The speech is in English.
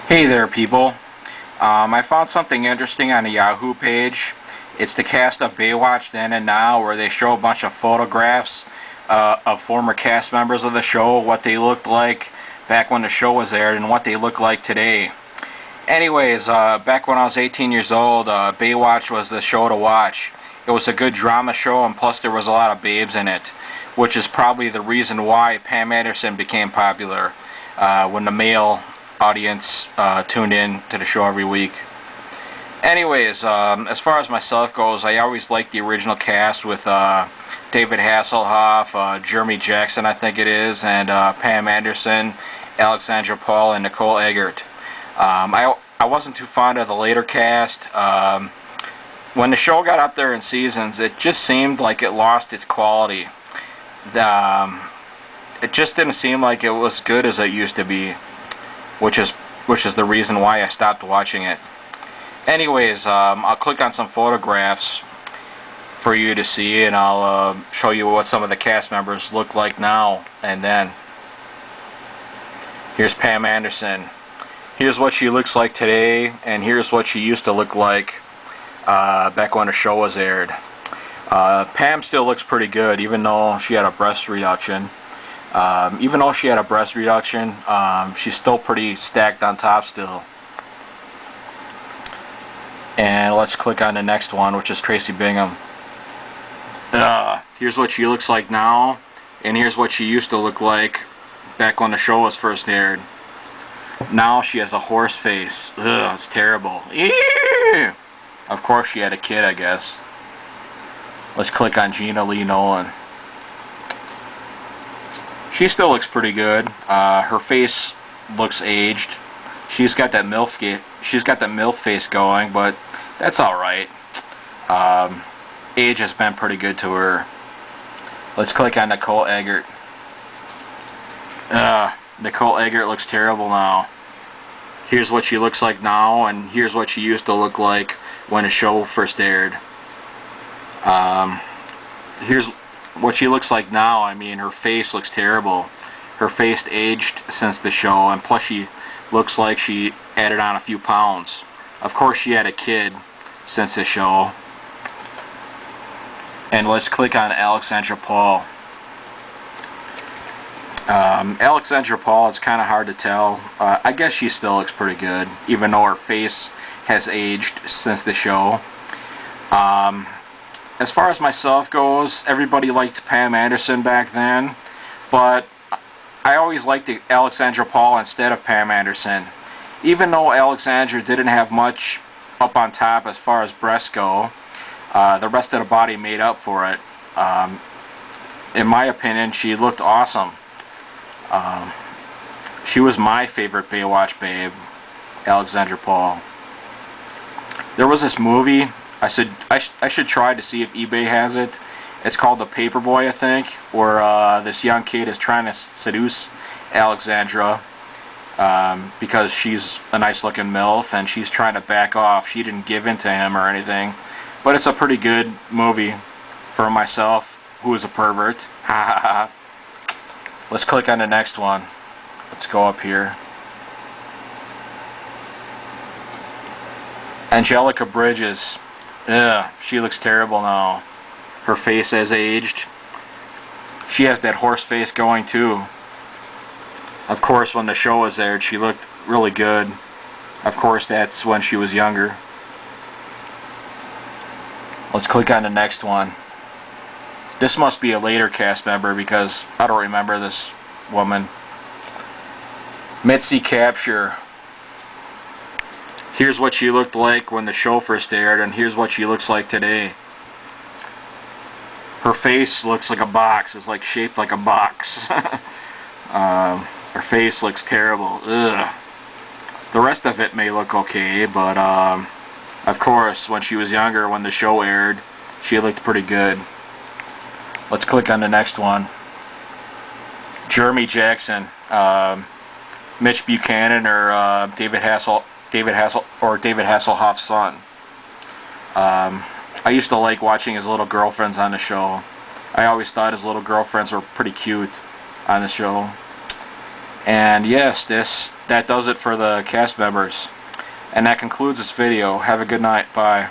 Hey there, people. I found something interesting on the Yahoo page. It's the cast of Baywatch Then and Now, where they show a bunch of photographs of former cast members of the show, what they looked like back when the show was aired, and what they look like today. Anyways, back when I was 18 years old, Baywatch was the show to watch. It was a good drama show, and plus there was a lot of babes in it, which is probably the reason why Pam Anderson became popular when the male audience tuned in to the show every week. Anyways, as far as myself goes, I always liked the original cast with David Hasselhoff, Jeremy Jackson, I think it is, and Pam Anderson, Alexandra Paul, and Nicole Eggert. I wasn't too fond of the later cast. When the show got up there in seasons, it just seemed like it lost its quality. It just didn't seem like it was good as it used to be, which is the reason why I stopped watching it. Anyways, I'll click on some photographs for you to see, and I'll show you what some of the cast members look like now and then. Here's Pam Anderson. Here's what she looks like today, and here's what she used to look like back when the show was aired. Pam still looks pretty good, even though she had a breast reduction. She's still pretty stacked on top still. And let's click on the next one, which is Tracy Bingham. Here's what she looks like now, and here's what she used to look like back when the show was first aired. Now she has a horse face. Ugh, it's terrible. Ew! Of course she had a kid, I guess. Let's click on Gina Lee Nolan. She still looks pretty good. Her face looks aged. She's got that MILF face going, but that's all right. Age has been pretty good to her. Let's click on Nicole Eggert. Nicole Eggert looks terrible now. Here's what she looks like now, and here's what she used to look like when the show first aired. Here's what she looks like now. I mean, her face looks terrible. Her face aged since the show, and plus she looks like she added on a few pounds. Of course she had a kid since the show. And let's click on Alexandra Paul. Alexandra Paul, it's kind of hard to tell. I guess she still looks pretty good, even though her face has aged since the show. As far as myself goes, everybody liked Pam Anderson back then, but I always liked Alexandra Paul instead of Pam Anderson. Even though Alexandra didn't have much up on top as far as breasts go, the rest of the body made up for it. In my opinion, she looked awesome. She was my favorite Baywatch babe, Alexandra Paul. There was this movie, I should try to see if eBay has it. It's called The Paperboy, I think, where this young kid is trying to seduce Alexandra because she's a nice looking MILF, and she's trying to back off. She didn't give in to him or anything. But it's a pretty good movie for myself, who is a pervert. Let's click on the next one. Let's go up here. Angelica Bridges. Ugh, she looks terrible now. Her face has aged. She has that horse face going too. Of course, when the show was aired, she looked really good. Of course, that's when she was younger. Let's click on the next one. This must be a later cast member because I don't remember this woman. Mitzi Capture. Here's what she looked like when the show first aired, and here's what she looks like today. Her face looks like a box. It's like shaped like a box. Her face looks terrible. Ugh. The rest of it may look okay, but of course, when she was younger, when the show aired, she looked pretty good. Let's click on the next one. Jeremy Jackson, Mitch Buchanan, or David Hasselhoff's son. I used to like watching his little girlfriends on the show. I always thought his little girlfriends were pretty cute on the show. And yes, that does it for the cast members. And that concludes this video. Have a good night. Bye.